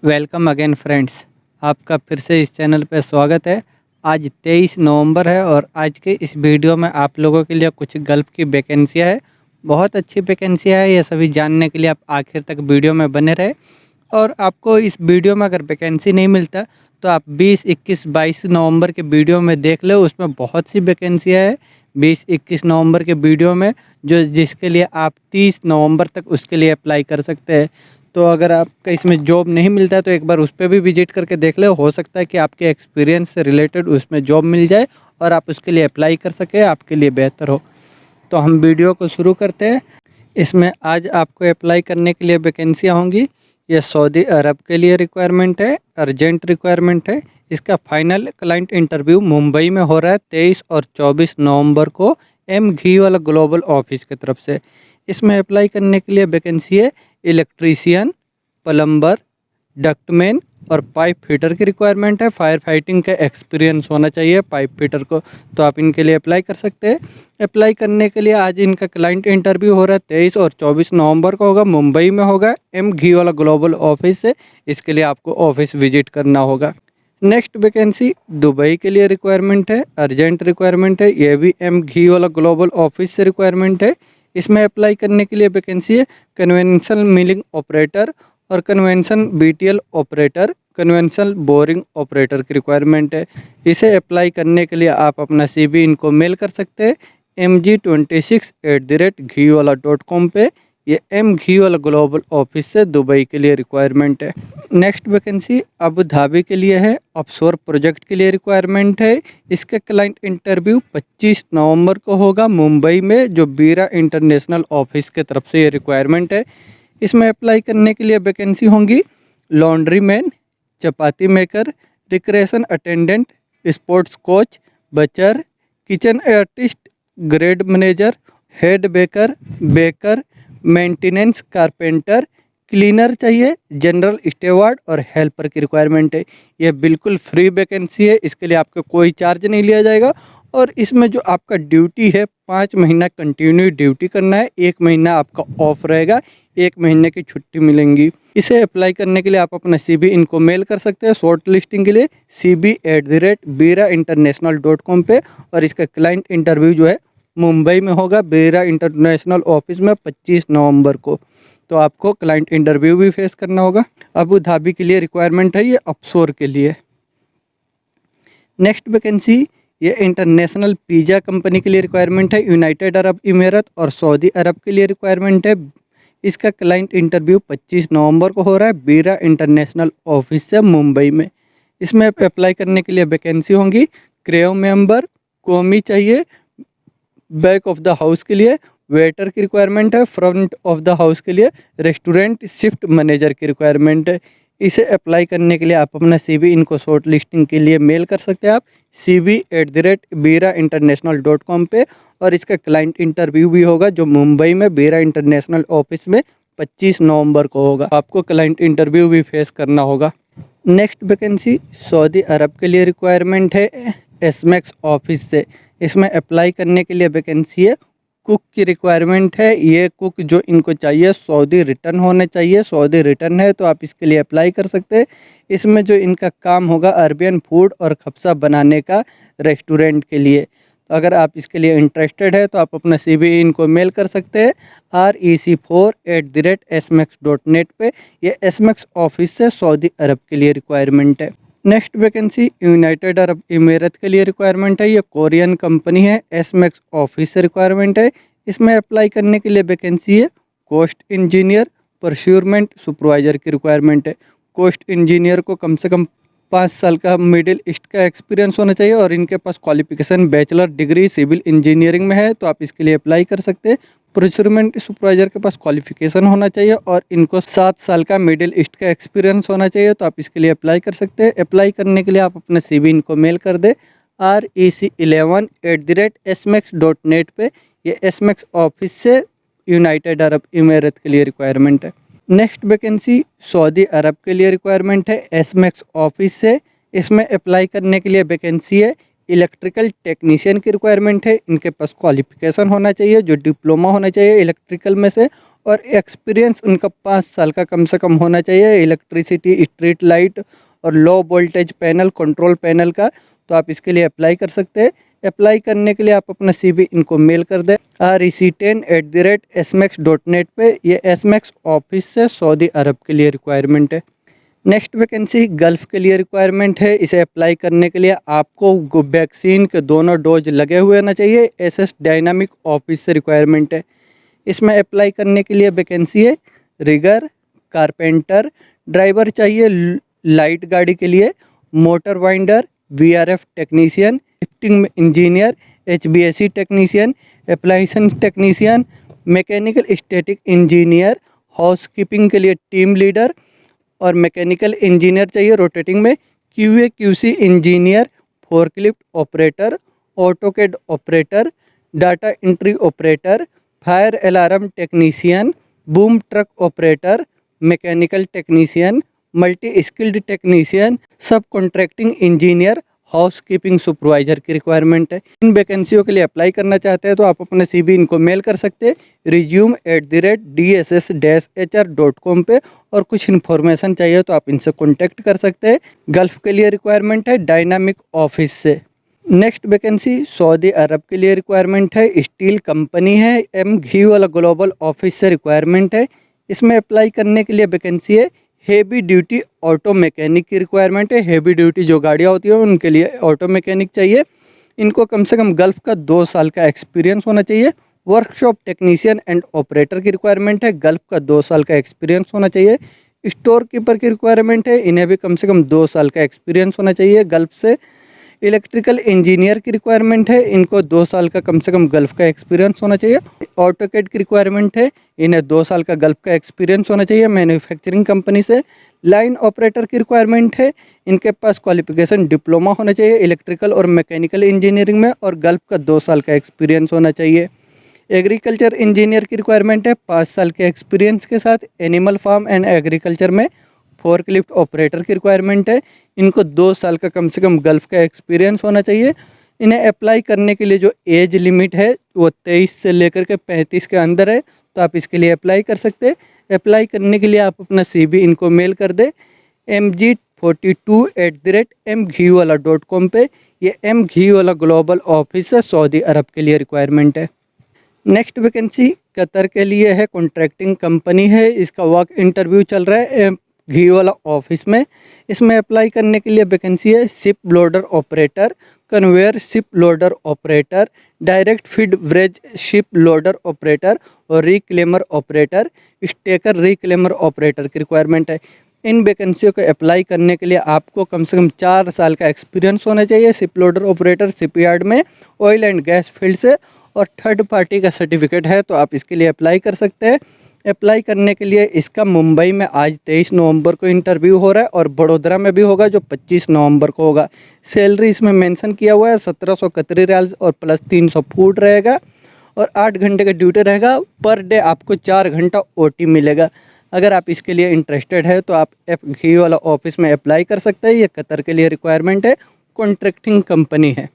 Welcome again friends. आपका फिर से इस चैनल पे स्वागत है। आज 23 नवंबर है और आज के इस वीडियो में आप लोगों के लिए कुछ गल्फ़ की वैकेंसियाँ है। बहुत अच्छी वैकेंसियाँ है, ये सभी जानने के लिए आप आखिर तक वीडियो में बने रहे। और आपको इस वीडियो में अगर वैकेंसी नहीं मिलता तो आप 20, 21, 22 नवंबर के वीडियो में देख लो, उसमें बहुत सी वैकेंसियाँ है। 20, 21 नवंबर के वीडियो में जिसके लिए आप 30 नवंबर तक उसके लिए अप्लाई कर सकते हैं। तो अगर आपका इसमें जॉब नहीं मिलता है तो एक बार उस पर भी विजिट करके देख ले, हो सकता है कि आपके एक्सपीरियंस से रिलेटेड उसमें जॉब मिल जाए और आप उसके लिए अप्लाई कर सकें, आपके लिए बेहतर हो। तो हम वीडियो को शुरू करते हैं। इसमें आज आपको अप्लाई करने के लिए वैकेंसियाँ होंगी। ये सऊदी अरब के लिए रिक्वायरमेंट है, अर्जेंट रिक्वायरमेंट है। इसका फाइनल क्लाइंट इंटरव्यू मुंबई में हो रहा है 23 और 24 नवंबर को एम घी वाला ग्लोबल ऑफिस की तरफ से। इसमें अप्लाई करने के लिए वैकेंसी है इलेक्ट्रीशियन, प्लम्बर, डक्टमैन और पाइप फिटर की रिक्वायरमेंट है। फायर फाइटिंग का एक्सपीरियंस होना चाहिए पाइप फिटर को, तो आप इनके लिए अप्लाई कर सकते हैं। अप्लाई करने के लिए आज इनका क्लाइंट इंटरव्यू हो रहा है 23 और 24 नवंबर को होगा, मुंबई में होगा एम घी वाला ग्लोबल ऑफिस से। इसके लिए आपको ऑफिस विजिट करना होगा। नेक्स्ट वैकेंसी दुबई के लिए रिक्वायरमेंट है, अर्जेंट रिक्वायरमेंट है। ये भी एम घी वाला ग्लोबल ऑफिस से रिक्वायरमेंट है। इसमें अप्लाई करने के लिए वैकेंसी है कन्वेंशनल मिलिंग ऑपरेटर और convention BTL operator, conventional boring operator की रिक्वायरमेंट है। इसे अप्लाई करने के लिए आप अपना CV इनको मेल कर सकते हैं mg26@ghiwala.com पे। ये एम घी वाला ग्लोबल ऑफिस से दुबई के लिए रिक्वायरमेंट है। नेक्स्ट वैकेंसी अबू धाबी के लिए है, ऑफशोर प्रोजेक्ट के लिए रिक्वायरमेंट है। इसका क्लाइंट इंटरव्यू 25 नवंबर को होगा मुंबई में, जो बीरा इंटरनेशनल ऑफिस के तरफ से ये रिक्वायरमेंट है। इसमें अप्लाई करने के लिए वैकेंसी होंगी laundry man, chapati maker, recreation attendant, sports coach, butcher, kitchen artist, grade manager, head baker, baker, maintenance carpenter, cleaner चाहिए, जनरल स्टेवार्ड और हेल्पर की रिक्वायरमेंट है। यह बिल्कुल फ्री वैकेंसी है, इसके लिए आपका कोई चार्ज नहीं लिया जाएगा। और इसमें जो आपका ड्यूटी है 5 महीना कंटिन्यू ड्यूटी करना है, 1 महीना आपका ऑफ रहेगा, 1 महीने की छुट्टी मिलेंगी। इसे अप्लाई करने के लिए आप अपना CV इनको मेल कर सकते हैं शॉर्ट लिस्टिंग के लिए cb@birainternational.com पे। और इसका क्लाइंट इंटरव्यू जो है मुंबई में होगा बीरा इंटरनेशनल ऑफिस में 25 नवंबर को। तो आपको क्लाइंट इंटरव्यू भी फेस करना होगा। अबू धाबी के लिए रिक्वायरमेंट है, ये ऑफशोर के लिए। नेक्स्ट वैकेंसी ये इंटरनेशनल पिज़्ज़ा कंपनी के लिए रिक्वायरमेंट है, यूनाइटेड अरब इमारात और सऊदी अरब के लिए रिक्वायरमेंट है। इसका क्लाइंट इंटरव्यू 25 नवंबर को हो रहा है बीरा इंटरनेशनल ऑफिस से मुंबई में। इसमें अप्लाई करने के लिए वैकेंसी होंगी क्रेव मेंबर, कोमी चाहिए, बैक ऑफ द हाउस के लिए वेटर की रिक्वायरमेंट है, फ्रंट ऑफ द हाउस के लिए रेस्टोरेंट शिफ्ट मैनेजर की रिक्वायरमेंट है। इसे अप्लाई करने के लिए आप अपना CV इनको शॉर्ट लिस्टिंग के लिए मेल कर सकते हैं आप cb@birainternational.com पे। और इसका क्लाइंट इंटरव्यू भी होगा जो मुंबई में बीरा इंटरनेशनल ऑफिस में 25 नवंबर को होगा। आपको क्लाइंट इंटरव्यू भी फेस करना होगा। नेक्स्ट वैकेंसी सऊदी अरब के लिए रिक्वायरमेंट है एसमैक्स ऑफिस से। इसमें अप्लाई करने के लिए वैकेंसी है कुक की रिक्वायरमेंट है। ये कुक जो इनको चाहिए सऊदी रिटर्न होने चाहिए, सऊदी रिटर्न है तो आप इसके लिए अप्लाई कर सकते हैं। इसमें जो इनका काम होगा अरबियन फूड और खबसा बनाने का रेस्टोरेंट के लिए। तो अगर आप इसके लिए इंटरेस्टेड है तो आप अपना CV इनको मेल कर सकते हैं rec4@smax.net पे। ये एसमैक्स ऑफिस से सऊदी अरब के लिए रिक्वायरमेंट है। नेक्स्ट वैकेंसी यूनाइटेड अरब इमारात के लिए रिक्वायरमेंट है, ये कोरियन कंपनी है, एसमैक्स ऑफिस से रिक्वायरमेंट है। इसमें अप्लाई करने के लिए वैकेंसी है कोस्ट इंजीनियर, प्रोक्योरमेंट सुपरवाइजर की रिक्वायरमेंट है। कोस्ट इंजीनियर को कम से कम 5 साल का मिडिल ईस्ट का एक्सपीरियंस होना चाहिए और इनके पास qualification bachelor degree civil engineering में है, तो आप इसके लिए अप्लाई कर सकते हैं। प्रोक्योरमेंट सुपरवाइजर के पास क्वालिफिकेशन होना चाहिए और इनको 7 साल का मिडिल ईस्ट का एक्सपीरियंस होना चाहिए, तो आप इसके लिए अप्लाई कर सकते हैं। अप्लाई करने के लिए आप अपना CV इनको मेल कर दे rec11@smax.net पे। ये एसमैक्स ऑफिस से यूनाइटेड अरब इमारात के लिए रिक्वायरमेंट है। नेक्स्ट वैकेंसी सऊदी अरब के लिए रिक्वायरमेंट है एसमैक्स ऑफिस से। इसमें अप्लाई करने के लिए वैकेंसी है इलेक्ट्रिकल टेक्नीशियन की रिक्वायरमेंट है। इनके पास क्वालिफिकेशन होना चाहिए, जो डिप्लोमा होना चाहिए इलेक्ट्रिकल में से, और एक्सपीरियंस उनका 5 साल का कम से कम होना चाहिए इलेक्ट्रिसिटी, स्ट्रीट लाइट और low voltage panel, control panel का। तो आप इसके लिए अप्लाई कर सकते हैं। अप्लाई करने के लिए आप अपना CV इनको मेल कर दें rec10@smax.net पे। ये SMAX ऑफिस से सऊदी अरब के लिए रिक्वायरमेंट है। नेक्स्ट वैकेंसी गल्फ़ के लिए रिक्वायरमेंट है। इसे अप्लाई करने के लिए आपको वैक्सीन के दोनों डोज लगे हुए होना चाहिए। SS डायनामिक ऑफिस से रिक्वायरमेंट है। इसमें अप्लाई करने के लिए वैकेंसी है रिगर, कारपेंटर, ड्राइवर चाहिए लाइट गाड़ी के लिए, motor winder, VRF technician, lifting engineer, HVAC technician, appliance technician, mechanical static engineer, housekeeping के लिए टीम लीडर और मैकेनिकल इंजीनियर चाहिए रोटेटिंग में, QA QC engineer, forklift operator, AutoCAD operator, data entry operator, fire alarm technician, boom truck operator, mechanical technician, multi skilled technician, सब contracting engineer, housekeeping supervisor की requirement है। इन वैकेंसियों के लिए apply करना चाहते हैं तो आप अपने CV इनको मेल कर सकते हैं resume@dss-hr.com पे। और कुछ इन्फॉर्मेशन चाहिए तो आप इनसे कॉन्टैक्ट कर सकते हैं। गल्फ़ के लिए रिक्वायरमेंट है डायनामिक ऑफिस से। नेक्स्ट वैकेंसी सऊदी अरब के लिए रिक्वायरमेंट है, स्टील कंपनी है, घी वाला ग्लोबल ऑफिस से रिक्वायरमेंट है। इसमें अप्लाई करने के लिए वैकेंसी है हेवी ड्यूटी ऑटो मैकेनिक की रिक्वायरमेंट है। हेवी ड्यूटी जो गाड़ियाँ होती हैं उनके लिए ऑटो मैकेनिक चाहिए। इनको कम से कम गल्फ़ का 2 साल का एक्सपीरियंस होना चाहिए। वर्कशॉप टेक्नीशियन एंड ऑपरेटर की रिक्वायरमेंट है, गल्फ़ का 2 साल का एक्सपीरियंस होना चाहिए। स्टोर कीपर की रिक्वायरमेंट है, इन्हें भी कम से कम 2 साल का एक्सपीरियंस होना चाहिए गल्फ़ से। इलेक्ट्रिकल इंजीनियर की रिक्वायरमेंट है, इनको 2 साल का कम से कम गल्फ़ का एक्सपीरियंस होना चाहिए। ऑटोकेड की रिक्वायरमेंट है, इन्हें 2 साल का गल्फ़ का एक्सपीरियंस होना चाहिए मैन्युफैक्चरिंग कंपनी से। लाइन ऑपरेटर की रिक्वायरमेंट है, इनके पास क्वालिफिकेशन डिप्लोमा होना चाहिए इलेक्ट्रिकल और मैकेनिकल इंजीनियरिंग में और गल्फ़ का 2 साल का एक्सपीरियंस होना चाहिए। एग्रीकल्चर इंजीनियर की रिक्वायरमेंट है 5 साल के एक्सपीरियंस के साथ एनिमल फार्म एंड एग्रीकल्चर में। फोर्कलिफ्ट ऑपरेटर की रिक्वायरमेंट है, इनको 2 साल का कम से कम गल्फ़ का एक्सपीरियंस होना चाहिए। इन्हें अप्लाई करने के लिए जो एज लिमिट है वो 23 से लेकर के 35 के अंदर है, तो आप इसके लिए अप्लाई कर सकते हैं। अप्लाई करने के लिए आप अपना CV इनको मेल कर दें mg42@mghiwala.com पे। ये mghiwala ग्लोबल ऑफिस है, सऊदी अरब के लिए रिक्वायरमेंट है। नेक्स्ट वैकेंसी कतर के लिए है, कॉन्ट्रैक्टिंग कंपनी है, इसका वर्क इंटरव्यू चल रहा है घी वाला ऑफिस में। इसमें अप्लाई करने के लिए वैकेंसी है ship loader operator, conveyor ship loader operator, direct feed barge ship loader operator और reclaimer operator, stacker reclaimer operator की रिक्वायरमेंट है। इन वैकेंसियों को अप्लाई करने के लिए आपको कम से कम 4 साल का एक्सपीरियंस होना चाहिए शिप लोडर ऑपरेटर शिपयार्ड में, ऑयल एंड गैस फील्ड से, और थर्ड पार्टी का सर्टिफिकेट है, तो आप इसके लिए अप्लाई कर सकते हैं। अप्लाई करने के लिए इसका मुंबई में आज 23 नवंबर को इंटरव्यू हो रहा है और बड़ोदरा में भी होगा जो 25 नवंबर को होगा। सैलरी इसमें मेंशन किया हुआ है 1700 कतरी रियाल और प्लस 300 फूड रहेगा और 8 घंटे का ड्यूटी रहेगा। पर डे आपको 4 घंटा OT मिलेगा। अगर आप इसके लिए इंटरेस्टेड है तो आप घी वाला ऑफिस में अप्लाई कर सकते हैं। ये कतर के लिए रिक्वायरमेंट है, कॉन्ट्रैक्टिंग कंपनी है।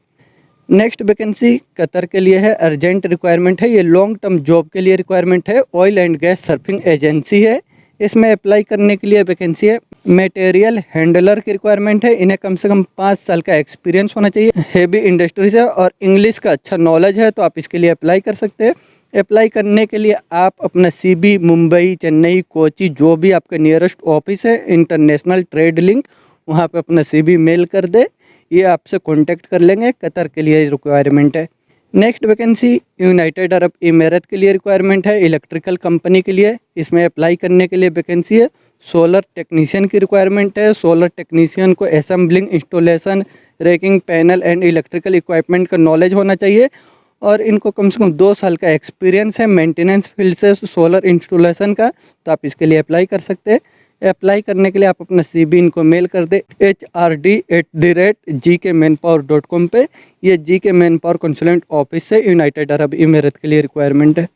नेक्स्ट वैकेंसी कतर के लिए है, अर्जेंट रिक्वायरमेंट है, ये लॉन्ग टर्म जॉब के लिए रिक्वायरमेंट है। Oil and gas surfing agency है। इसमें अप्लाई करने के लिए वैकेंसी है मटेरियल हैंडलर की रिक्वायरमेंट है। इन्हें कम से कम 5 साल का एक्सपीरियंस होना चाहिए हेवी इंडस्ट्रीज है और इंग्लिश का अच्छा नॉलेज है, तो आप इसके लिए अप्लाई कर सकते हैं। अप्लाई करने के लिए आप अपना CV मुंबई, चेन्नई, कोची, जो भी आपका नियरेस्ट ऑफिस है इंटरनेशनल ट्रेड लिंक, वहाँ पे अपना CV मेल कर दे, ये आपसे कांटेक्ट कर लेंगे। कतर के लिए रिक्वायरमेंट है। नेक्स्ट वैकेंसी यूनाइटेड अरब इमारात के लिए रिक्वायरमेंट है, इलेक्ट्रिकल कंपनी के लिए। इसमें अप्लाई करने के लिए वैकेंसी है सोलर टेक्नीशियन की रिक्वायरमेंट है। सोलर टेक्नीशियन को assembling, installation, ranking panel and electrical equipment का नॉलेज होना चाहिए और इनको कम से कम 2 साल का एक्सपीरियंस है मेंटेनेंस फील्ड से सोलर इंस्टॉलेशन का, तो आप इसके लिए अप्लाई कर सकते हैं। अप्लाई करने के लिए आप अपना CV इनको मेल कर दे hrd@gkmanpower.com पे। ये GK man power consultant office से यूनाइटेड अरब इमारात के लिए रिक्वायरमेंट है।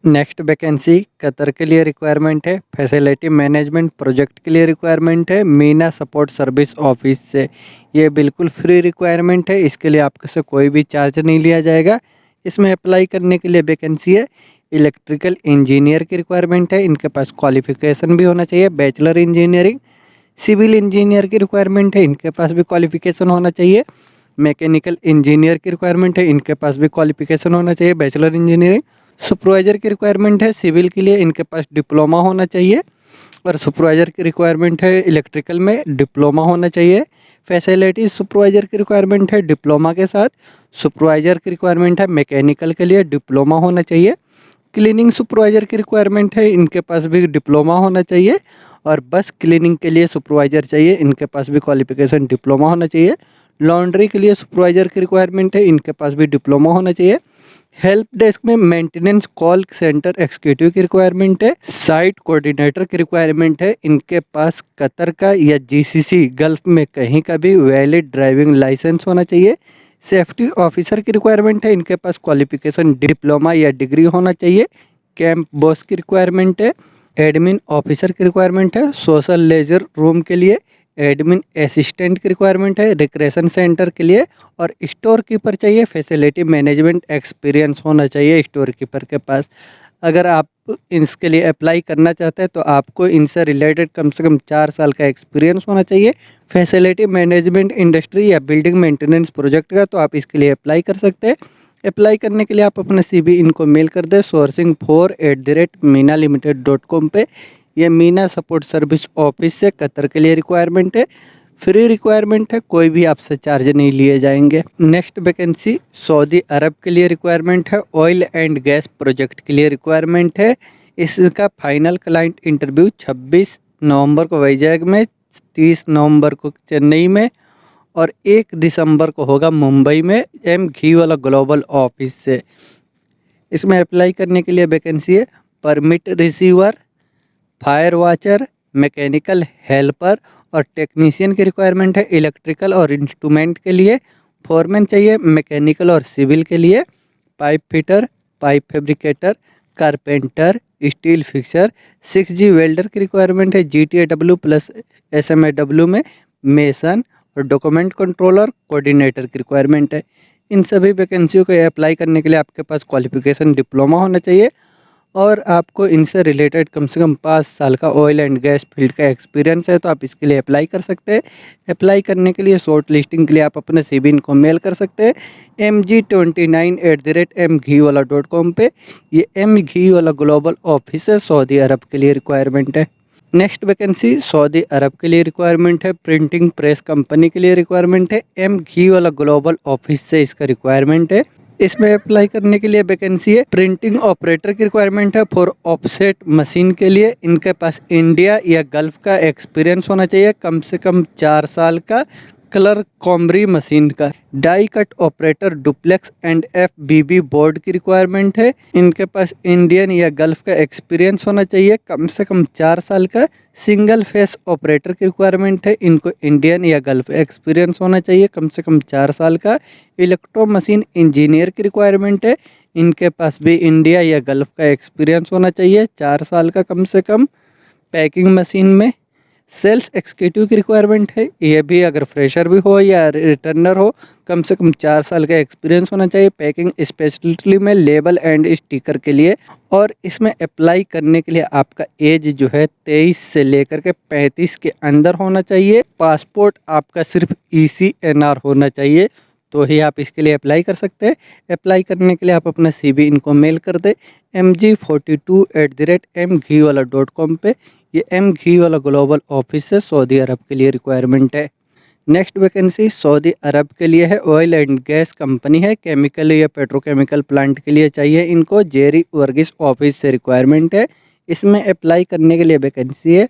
नेक्स्ट वैकेंसी कतर के लिए रिक्वायरमेंट है, फैसिलिटी मैनेजमेंट प्रोजेक्ट के लिए रिक्वायरमेंट है, मीना सपोर्ट सर्विस ऑफिस से। ये बिल्कुल फ्री रिक्वायरमेंट है, इसके लिए आपसे से कोई भी चार्ज नहीं लिया जाएगा। इसमें अप्लाई करने के लिए वैकेंसी है इलेक्ट्रिकल इंजीनियर की रिक्वायरमेंट है, इनके पास क्वालिफिकेशन भी होना चाहिए बैचलर इंजीनियरिंग। सिविल इंजीनियर की रिक्वायरमेंट है, इनके पास भी क्वालिफिकेशन होना चाहिए। मैकेनिकल इंजीनियर की रिक्वायरमेंट है, इनके पास भी क्वालिफिकेशन होना चाहिए बैचलर इंजीनियरिंग। सुपरवाइज़र की रिक्वायरमेंट है सिविल के लिए, इनके पास डिप्लोमा होना चाहिए। और सुपरवाइज़र की रिक्वायरमेंट है इलेक्ट्रिकल में डिप्लोमा होना चाहिए। फैसिलिटी सुपरवाइज़र की रिक्वायरमेंट है डिप्लोमा के साथ। सुपरवाइज़र की रिक्वायरमेंट है मैकेनिकल के लिए डिप्लोमा होना चाहिए। क्लीनिंग सुपरवाइज़र की रिक्वायरमेंट है, इनके पास भी डिप्लोमा होना चाहिए। और बस क्लीनिंग के लिए सुपरवाइज़र चाहिए, इनके पास भी क्वालिफिकेशन डिप्लोमा होना चाहिए। लॉन्ड्री के लिए सुपरवाइज़र की रिक्वायरमेंट है, इनके पास भी डिप्लोमा होना चाहिए। हेल्प डेस्क में मेंटेनेंस कॉल सेंटर एग्जीक्यूटिव की रिक्वायरमेंट है। साइट कोऑर्डिनेटर की रिक्वायरमेंट है, इनके पास कतर का या जीसीसी गल्फ में कहीं का भी वैलिड ड्राइविंग लाइसेंस होना चाहिए। सेफ्टी ऑफिसर की रिक्वायरमेंट है, इनके पास क्वालिफिकेशन डिप्लोमा या डिग्री होना चाहिए। कैंप बॉस की रिक्वायरमेंट है। एडमिन ऑफिसर की रिक्वायरमेंट है सोशल लेजर रूम के लिए। एडमिन असिस्टेंट की रिक्वायरमेंट है रिक्रेशन सेंटर के लिए। और स्टोर कीपर चाहिए, फैसिलिटी मैनेजमेंट एक्सपीरियंस होना चाहिए स्टोर कीपर के पास। अगर आप इसके लिए अप्लाई करना चाहते हैं तो आपको इनसे रिलेटेड कम से कम 4 साल का एक्सपीरियंस होना चाहिए। फैसिलिटी मैनेजमेंट इंडस्ट्री या बिल्डिंग मेंटेनेंस प्रोजेक्ट का, तो आप इसके लिए अप्लाई कर सकते हैं। अप्लाई करने के लिए आप अपना CV इनको मेल कर दें sourcing4@minalimited.com पे। ये मीना सपोर्ट सर्विस ऑफिस से कतर के लिए रिक्वायरमेंट है, फ्री रिक्वायरमेंट है, कोई भी आपसे चार्ज नहीं लिए जाएंगे। नेक्स्ट वैकेंसी सऊदी अरब के लिए रिक्वायरमेंट है, ऑयल एंड गैस प्रोजेक्ट के लिए रिक्वायरमेंट है। इसका फाइनल क्लाइंट इंटरव्यू 26 नवंबर को वैजाग में, 30 नवंबर को चेन्नई में और 1 दिसंबर को होगा मुंबई में घी वाला ग्लोबल ऑफिस से। इसमें अप्लाई करने के लिए वैकेंसी है permit receiver, fire watcher, mechanical helper और टेक्नीशियन की रिक्वायरमेंट है इलेक्ट्रिकल और इंस्ट्रूमेंट के लिए। फोरमैन चाहिए मैकेनिकल और सिविल के लिए। Pipe fitter, pipe fabricator, carpenter, steel fixer. 6G welder की रिक्वायरमेंट है GTAW प्लस SMAW में। मेसन और डॉक्यूमेंट कंट्रोलर कोऑर्डिनेटर की रिक्वायरमेंट है। इन सभी वैकेंसियों को अप्लाई करने के लिए आपके पास क्वालिफिकेशन डिप्लोमा होना चाहिए और आपको इनसे रिलेटेड कम से कम 5 साल का ऑयल एंड गैस फील्ड का एक्सपीरियंस है, तो आप इसके लिए अप्लाई कर सकते हैं। अप्लाई करने के लिए शॉर्ट लिस्टिंग के लिए आप अपने CV इनको मेल कर सकते हैं mg29@mghiwala.com पे। ये घी वाला ग्लोबल ऑफिस है, सऊदी अरब के लिए रिक्वायरमेंट है। नेक्स्ट वैकेंसी सऊदी अरब के लिए रिक्वायरमेंट है, प्रिंटिंग प्रेस कंपनी के लिए रिक्वायरमेंट है। घी वाला ग्लोबल ऑफिस से इसका रिक्वायरमेंट है। इसमें अप्लाई करने के लिए वैकेंसी है प्रिंटिंग ऑपरेटर की रिक्वायरमेंट है फॉर ऑफसेट मशीन के लिए। इनके पास इंडिया या गल्फ का एक्सपीरियंस होना चाहिए, कम से कम 4 साल का। कलर कॉम्बरी मशीन का। Die cut operator duplex and FBB board की रिक्वायरमेंट है। इनके पास इंडियन या गल्फ का एक्सपीरियंस होना चाहिए, कम से कम 4 साल का। सिंगल फेस ऑपरेटर की रिक्वायरमेंट है, इनको इंडियन या गल्फ एक्सपीरियंस होना चाहिए, कम से कम 4 साल का। इलेक्ट्रो मशीन इंजीनियर की रिक्वायरमेंट है, इनके पास भी इंडिया या गल्फ का एक्सपीरियंस होना चाहिए, 4 साल का कम से कम। पैकिंग मशीन में सेल्स एग्जीक्यूटिव की रिक्वायरमेंट है, ये भी अगर फ्रेशर भी हो या रिटर्नर हो, कम से कम 4 साल का एक्सपीरियंस होना चाहिए। पैकिंग स्पेशलिटी में लेबल एंड स्टिकर के लिए। और इसमें अप्लाई करने के लिए आपका एज जो है 23 से लेकर के 35 के अंदर होना चाहिए। पासपोर्ट आपका सिर्फ ECNR होना चाहिए, तो ही आप इसके लिए अप्लाई कर सकते हैं। अप्लाई करने के लिए आप अपना CV इनको मेल कर दें mg42@mghiwala.com पे। ये घी वाला ग्लोबल ऑफिस है, सऊदी अरब के लिए रिक्वायरमेंट है। नेक्स्ट वैकेंसी सऊदी अरब के लिए है, ऑयल एंड गैस कंपनी है, केमिकल या पेट्रोकेमिकल प्लांट के लिए चाहिए इनको। जेरी वर्गीस ऑफिस से रिक्वायरमेंट है। इसमें अप्लाई करने के लिए वैकेंसी है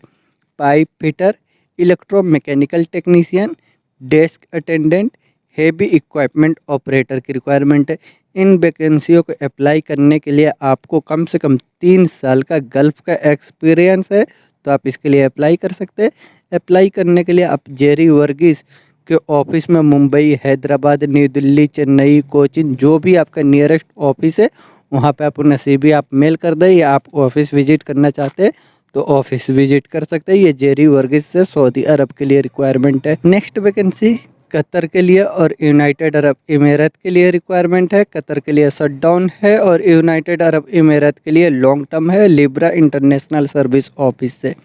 pipe fitter, electromechanical technician, desk attendant, heavy equipment operator की रिक्वायरमेंट है। इन वैकेंसियों को अप्लाई करने के लिए आपको कम से कम 3 साल का गल्फ का एक्सपीरियंस है, तो आप इसके लिए अप्लाई कर सकते हैं। अप्लाई करने के लिए आप जेरी वर्गीस के ऑफिस में मुंबई, हैदराबाद, न्यू दिल्ली, चेन्नई, कोचिन, जो भी आपका नियरेस्ट ऑफिस है वहाँ पे आप अपना CV आप मेल कर दें, या आप ऑफिस विजिट करना चाहते हैं तो ऑफिस विजिट कर सकते हैं। ये जेरी वर्गीस से सऊदी अरब के लिए रिक्वायरमेंट है। नेक्स्ट वैकेंसी कतर के लिए और यूनाइटेड अरब इमारात के लिए रिक्वायरमेंट है। कतर के लिए शटडाउन है और यूनाइटेड अरब इमारात के लिए लॉन्ग टर्म है, लिब्रा इंटरनेशनल सर्विस ऑफिस से।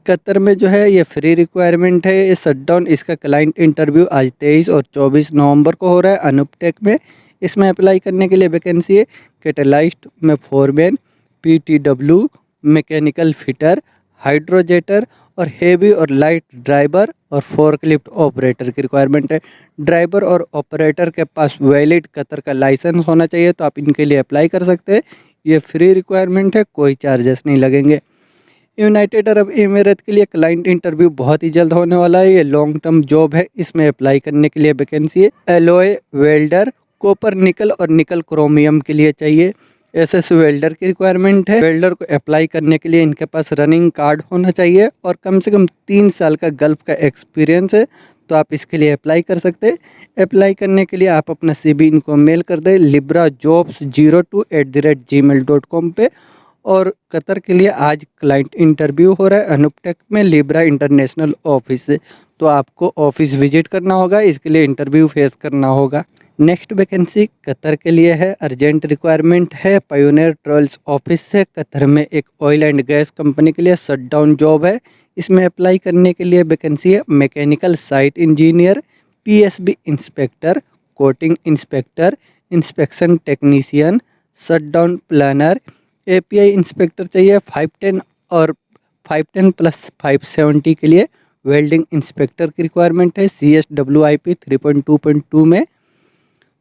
कतर में जो है ये फ्री रिक्वायरमेंट है, ये शटडाउन। इसका क्लाइंट इंटरव्यू आज 23 और 24 नवंबर को हो रहा है अनुपटेक में। इसमें अप्लाई करने के लिए वैकेंसी है कैटलाइस्ट में फोरमैन, PTW मैकेनिकल फिटर, हाइड्रोजेटर और हेवी और लाइट ड्राइवर और फोर्कलिफ्ट ऑपरेटर की रिक्वायरमेंट है। ड्राइवर और ऑपरेटर के पास वैलिड कतर का लाइसेंस होना चाहिए, तो आप इनके लिए अप्लाई कर सकते हैं। ये फ्री रिक्वायरमेंट है, कोई चार्जेस नहीं लगेंगे। यूनाइटेड अरब इमारात के लिए क्लाइंट इंटरव्यू बहुत ही जल्द होने वाला है। ये लॉन्ग टर्म जॉब है, इसमें अप्लाई करने के लिए वैकेंसी है एलॉय वेल्डर, कॉपर निकल और निकल क्रोमियम के लिए चाहिए। SS वेल्डर की रिक्वायरमेंट है। वेल्डर को अप्लाई करने के लिए इनके पास रनिंग कार्ड होना चाहिए और कम से कम 3 साल का गल्फ का एक्सपीरियंस है, तो आप इसके लिए अप्लाई कर सकते हैं। अप्लाई करने के लिए आप अपना CV इनको मेल कर दें librajobs02@gmail.com पे। और कतर के लिए आज क्लाइंट इंटरव्यू हो रहा है अनुपटेक में लिब्रा इंटरनेशनल ऑफिस से, तो आपको ऑफिस विजिट करना होगा, इसके लिए इंटरव्यू फेस करना होगा। नेक्स्ट वैकेंसी कतर के लिए है, अर्जेंट रिक्वायरमेंट है पायोनियर ट्रेल्स ऑफिस से। कतर में एक ऑयल एंड गैस कंपनी के लिए शटडाउन जॉब है। इसमें अप्लाई करने के लिए वैकेंसी है mechanical site engineer, PSB inspector, coating inspector, inspection technician, shutdown planner, API inspector चाहिए 510 और 510 + 570 के लिए। वेल्डिंग इंस्पेक्टर की रिक्वायरमेंट है CSWIP 3.2.2 में।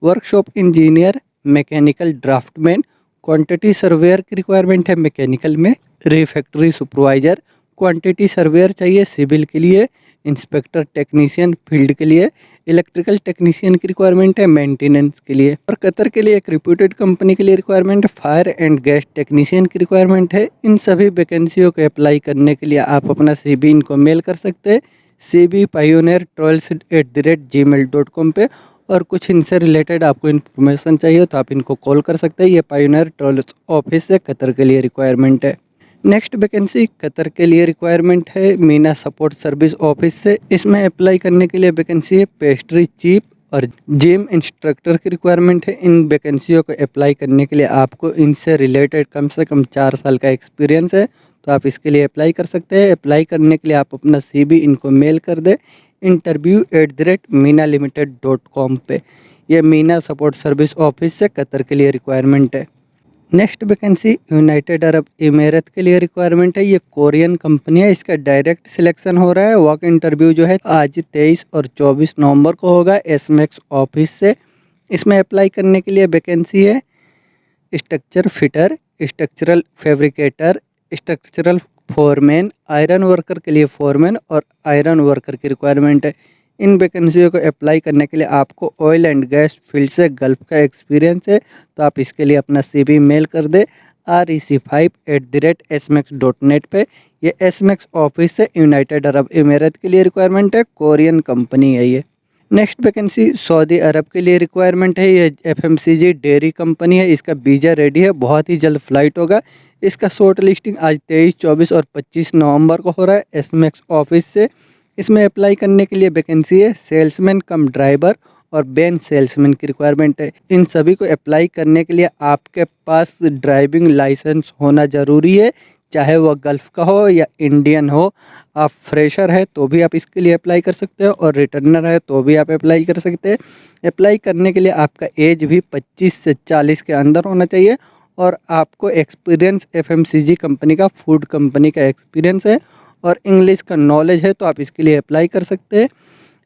Workshop engineer, mechanical draftsman, quantity surveyor की रिक्वायरमेंट है मैकेनिकल में। रिफैक्ट्री सुपरवाइजर, क्वांटिटी सर्वेयर चाहिए सिविल के लिए। इंस्पेक्टर टेक्नीशियन फील्ड के लिए। इलेक्ट्रिकल टेक्नीशियन की रिक्वायरमेंट है मेंटेनेंस के लिए। और कतर के लिए एक रिप्यूटेड कंपनी के लिए रिक्वायरमेंट है फायर एंड गैस टेक्नीशियन की रिक्वायरमेंट है। इन सभी वैकेंसियों को अप्लाई करने के लिए आप अपना CV इनको मेल कर सकते हैं cvpioneertrolls@gmail.com पे। और कुछ इनसे रिलेटेड आपको इन्फॉर्मेशन चाहिए तो आप इनको कॉल कर सकते हैं। ये पायोनियर ट्रेल्स ऑफिस से कतर के लिए रिक्वायरमेंट है। नेक्स्ट वैकेंसी कतर के लिए रिक्वायरमेंट है मीना सपोर्ट सर्विस ऑफिस से। इसमें अप्लाई करने के लिए वैकेंसी है पेस्ट्री चीफ और जिम इंस्ट्रक्टर की रिक्वायरमेंट है। इन वैकेंसियों को अप्लाई करने के लिए आपको इनसे रिलेटेड कम से कम 4 साल का एक्सपीरियंस है, तो आप इसके लिए अप्लाई कर सकते हैं। अप्लाई करने के लिए आप अपना CV इनको मेल कर दें interview@minalimited.com पे। ये मीना सपोर्ट सर्विस ऑफिस से कतर के लिए रिक्वायरमेंट है। नेक्स्ट वैकेंसी यूनाइटेड अरब इमारात के लिए रिक्वायरमेंट है। ये कोरियन कंपनी है, इसका डायरेक्ट सिलेक्शन हो रहा है। वॉक इंटरव्यू जो है आज 23 और 24 नवंबर को होगा SMAX ऑफिस से। इसमें अप्लाई करने के लिए वैकेंसी है structure fitter, structural fabricator, structural foreman, iron worker के लिए फोरमैन और आयरन वर्कर की रिक्वायरमेंट है। इन वैकेंसियों को अप्लाई करने के लिए आपको ऑयल एंड गैस फील्ड से गल्फ का एक्सपीरियंस है, तो आप इसके लिए अपना CV मेल कर दे rec5@smax.net पे। ये SMAX ऑफिस से यूनाइटेड अरब इमारात के लिए रिक्वायरमेंट है, कोरियन कंपनी है ये। नेक्स्ट वैकेंसी सऊदी अरब के लिए रिक्वायरमेंट है। ये FMCG डेयरी कंपनी है, इसका वीज़ा रेडी है, बहुत ही जल्द फ्लाइट होगा। इसका शॉर्ट लिस्टिंग आज 23, 24 और 25 नवंबर को हो रहा है SMAX ऑफिस से। इसमें अप्लाई करने के लिए वैकेंसी है सेल्समैन कम ड्राइवर और बैन सेल्समैन की रिक्वायरमेंट है। इन सभी को अप्लाई करने के लिए आपके पास ड्राइविंग लाइसेंस होना ज़रूरी है, चाहे वह गल्फ़ का हो या इंडियन हो। आप फ्रेशर है तो भी आप इसके लिए अप्लाई कर सकते हो और रिटर्नर है तो भी आप अप्लाई कर सकते हैं। अप्लाई करने के लिए आपका एज भी 25 से 40 के अंदर होना चाहिए और आपको एक्सपीरियंस FMCG कंपनी का, फूड कंपनी का एक्सपीरियंस है और इंग्लिश का नॉलेज है, तो आप इसके लिए अप्लाई कर सकते हैं।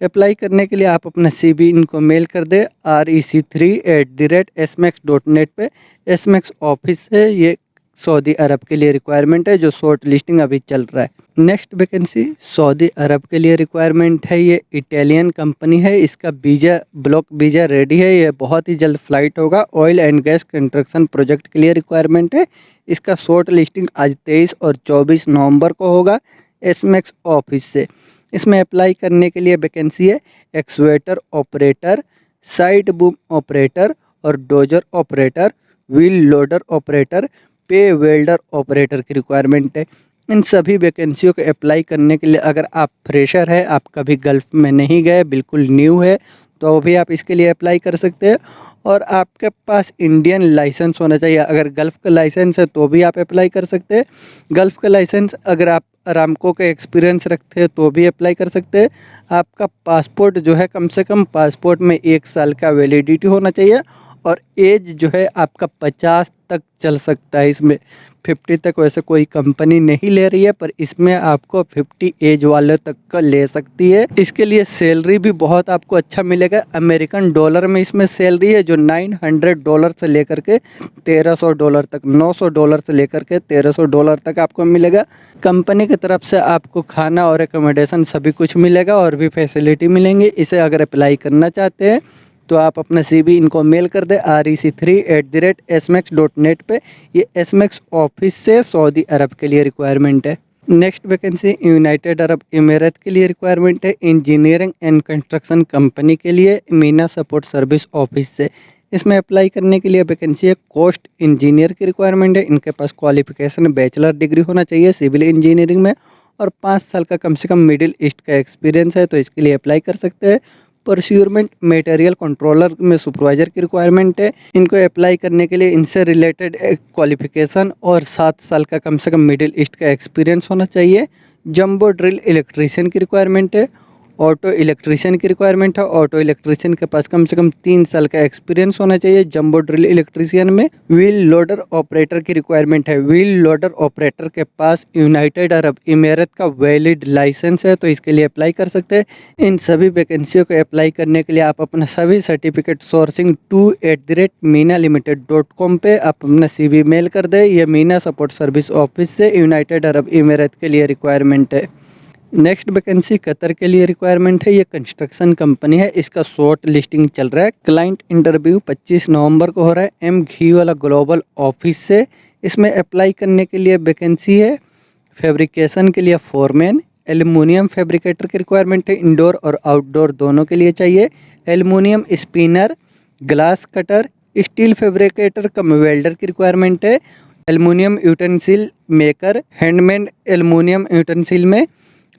अप्लाई करने के लिए आप अपना CV इनको मेल कर दें rec3@smax.net पे। SMAX ऑफिस है, ये सऊदी अरब के लिए रिक्वायरमेंट है, जो शॉर्ट लिस्टिंग अभी चल रहा है। नेक्स्ट वैकेंसी सऊदी अरब के लिए रिक्वायरमेंट है। ये इटालियन कंपनी है, इसका वीज़ा ब्लॉक वीज़ा रेडी है, ये बहुत ही जल्द फ्लाइट होगा। Oil and gas construction project के लिए रिक्वायरमेंट है। इसका शॉर्ट लिस्टिंग आज 23 और 24 नवंबर को होगा SMAX ऑफिस से। इसमें अप्लाई करने के लिए वैकेंसी है excavator operator, side boom operator और dozer operator, wheel loader operator, पे वेल्डर ऑपरेटर की रिक्वायरमेंट है। इन सभी वैकेंसियों को अप्लाई करने के लिए अगर आप फ्रेशर है, आप कभी गल्फ में नहीं गए, बिल्कुल न्यू है, तो भी आप इसके लिए अप्लाई कर सकते हैं। और आपके पास इंडियन लाइसेंस होना चाहिए। अगर गल्फ़ का लाइसेंस है तो भी आप अप्लाई कर सकते हैं। गल्फ़ का लाइसेंस अगर आप अरामको का एक्सपीरियंस रखते हैं तो भी अप्लाई कर सकते हैं। आपका पासपोर्ट जो है, कम से कम पासपोर्ट में 1 साल का वैलिडिटी होना चाहिए। और एज जो है आपका 50 तक चल सकता है। इसमें 50 तक वैसे कोई कंपनी नहीं ले रही है, पर इसमें आपको 50 एज वाले तक का ले सकती है। इसके लिए सैलरी भी बहुत आपको अच्छा मिलेगा। अमेरिकन डॉलर में इसमें सैलरी है जो $900 से लेकर के $1300 तक, $900 से लेकर के $1300 तक आपको मिलेगा। कंपनी की तरफ से आपको खाना और एकोमोडेशन सभी कुछ मिलेगा और भी फैसिलिटी मिलेंगी। इसे अगर अप्लाई करना चाहते हैं तो आप अपना CV इनको मेल कर दें rec3@smax.net पे। ये SMAX ऑफिस से सऊदी अरब के लिए रिक्वायरमेंट है। नेक्स्ट वैकेंसी यूनाइटेड अरब इमारात के लिए रिक्वायरमेंट है, इंजीनियरिंग एंड कंस्ट्रक्शन कंपनी के लिए, मीना सपोर्ट सर्विस ऑफिस से। इसमें अप्लाई करने के लिए वैकेंसी है कोस्ट इंजीनियर की रिक्वायरमेंट है। इनके पास क्वालिफिकेशन बैचलर डिग्री होना चाहिए सिविल इंजीनियरिंग में और 5 साल का कम से कम मिडिल ईस्ट का एक्सपीरियंस है, तो इसके लिए अप्लाई कर सकते हैं। प्रोक्योरमेंट मटेरियल कंट्रोलर में सुपरवाइजर की रिक्वायरमेंट है। इनको अप्लाई करने के लिए इनसे रिलेटेड क्वालिफिकेशन और 7 साल का कम से कम मिडिल ईस्ट का एक्सपीरियंस होना चाहिए। जंबो ड्रिल इलेक्ट्रीशियन की रिक्वायरमेंट है। ऑटो इलेक्ट्रीशियन की रिक्वायरमेंट है। ऑटो इलेक्ट्रीशियन के पास कम से कम 3 साल का एक्सपीरियंस होना चाहिए जंबो ड्रिल इलेक्ट्रीशियन में। व्हील लोडर ऑपरेटर की रिक्वायरमेंट है। व्हील लोडर ऑपरेटर के पास यूनाइटेड अरब इमारात का वैलिड लाइसेंस है, तो इसके लिए अप्लाई कर सकते हैं। इन सभी वैकेंसियों को अप्लाई करने के लिए आप अपना सभी सर्टिफिकेट सोर्सिंग to@मीना limited.com पे आप अपना CV मेल कर दें। यह मीना सपोर्ट सर्विस ऑफिस से यूनाइटेड अरब इमारात के लिए रिक्वायरमेंट है। नेक्स्ट वैकेंसी कतर के लिए रिक्वायरमेंट है। ये कंस्ट्रक्शन कंपनी है, इसका शॉर्ट लिस्टिंग चल रहा है। क्लाइंट इंटरव्यू 25 नवंबर को हो रहा है घी वाला ग्लोबल ऑफिस से। इसमें अप्लाई करने के लिए वैकेंसी है फैब्रिकेशन के लिए फोरमैन, एल्युमिनियम फैब्रिकेटर की रिक्वायरमेंट है, इंडोर और आउटडोर दोनों के लिए चाहिए। Aluminium spinner, glass cutter, steel fabricator cum welder की रिक्वायरमेंट है। Aluminium utensil maker, handmade aluminium utensil में,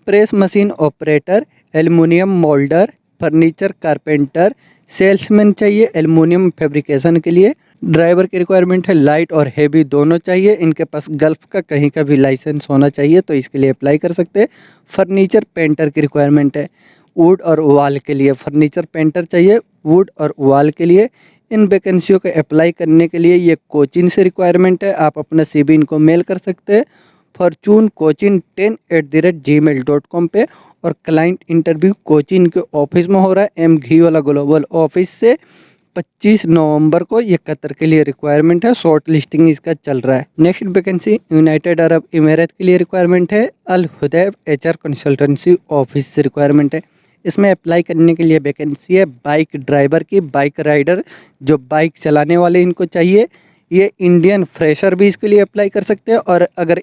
press machine operator, aluminium moulder, furniture carpenter, salesman चाहिए एल्युमिनियम फैब्रिकेशन के लिए। ड्राइवर की रिक्वायरमेंट है, लाइट और हेवी दोनों चाहिए। इनके पास गल्फ़ का कहीं का भी लाइसेंस होना चाहिए, तो इसके लिए अप्लाई कर सकते हैं। फर्नीचर पेंटर की रिक्वायरमेंट है, वुड और वॉल के लिए फर्नीचर पेंटर चाहिए, वुड और वॉल के लिए। इन वैकेंसियों को अप्लाई करने के लिए ये कोचिंग से रिक्वायरमेंट है। आप अपना CV इनको मेल कर सकते हैं फॉर्चून कोचिंग 10@gmail.com पे। और क्लाइंट इंटरव्यू कोचिंग के ऑफिस में हो रहा है घी वाला ग्लोबल ऑफिस से 25 नवंबर को। ये कतर के लिए रिक्वायरमेंट है, शॉर्ट लिस्टिंग इसका चल रहा है। नेक्स्ट वैकेंसी यूनाइटेड अरब इमारात के लिए रिक्वायरमेंट है, अल हुदैब HR कंसल्टेंसी ऑफिस से रिक्वायरमेंट है। इसमें अप्लाई करने के लिए वैकेंसी है बाइक ड्राइवर की, बाइक राइडर जो बाइक चलाने वाले इनको चाहिए। ये इंडियन फ्रेशर भी इसके लिए अप्लाई कर सकते हैं, और अगर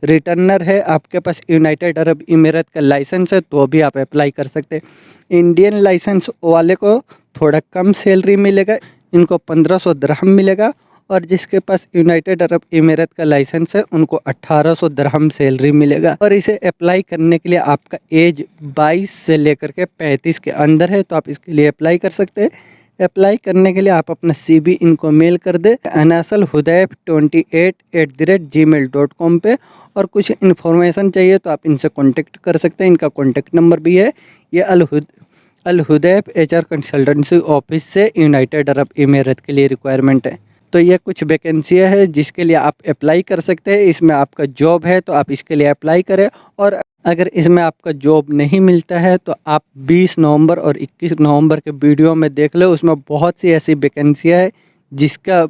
रिटर्नर है, आपके पास यूनाइटेड अरब इमारात का लाइसेंस है, तो भी आप अप्लाई कर सकते हैं। इंडियन लाइसेंस वाले को थोड़ा कम सैलरी मिलेगा, इनको 1500 दिरहम मिलेगा। और जिसके पास यूनाइटेड अरब इमारात का लाइसेंस है उनको 1800 दिरहम सैलरी मिलेगा। और इसे अप्लाई करने के लिए आपका एज 22 से लेकर के 35 के अंदर है, तो आप इसके लिए अप्लाई कर सकते हैं। अप्लाई करने के लिए आप अपना CV इनको मेल कर दे anasalhudaif28@gmail.com पे। और कुछ इन्फॉर्मेशन चाहिए तो आप इनसे कांटेक्ट कर सकते हैं। इनका कांटेक्ट नंबर भी है। ये अल हुदैफ HR कंसल्टेंसी ऑफिस से यूनाइटेड अरब इमारात के लिए रिक्वायरमेंट है। तो ये कुछ वैकेंसियाँ है जिसके लिए आप अप्लाई कर सकते हैं। इसमें आपका जॉब है तो आप इसके लिए अप्लाई करें। और अगर इसमें आपका जॉब नहीं मिलता है तो आप 20 नवंबर और 21 नवंबर के वीडियो में देख लो, उसमें बहुत सी ऐसी वैकेंसियाँ है जिसका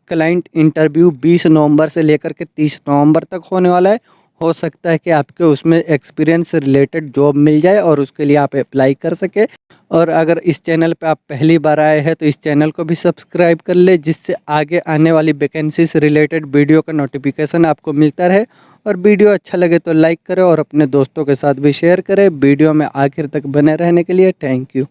क्लाइंट इंटरव्यू 20 नवंबर से लेकर के 30 नवंबर तक होने वाला है। हो सकता है कि आपके उसमें एक्सपीरियंस से रिलेटेड जॉब मिल जाए और उसके लिए आप अप्लाई कर सके। और अगर इस चैनल पे आप पहली बार आए हैं तो इस चैनल को भी सब्सक्राइब कर ले, जिससे आगे आने वाली वैकेंसी से रिलेटेड वीडियो का नोटिफिकेशन आपको मिलता रहे। और वीडियो अच्छा लगे तो लाइक करें और अपने दोस्तों के साथ भी शेयर करें। वीडियो में आखिर तक बने रहने के लिए थैंक यू।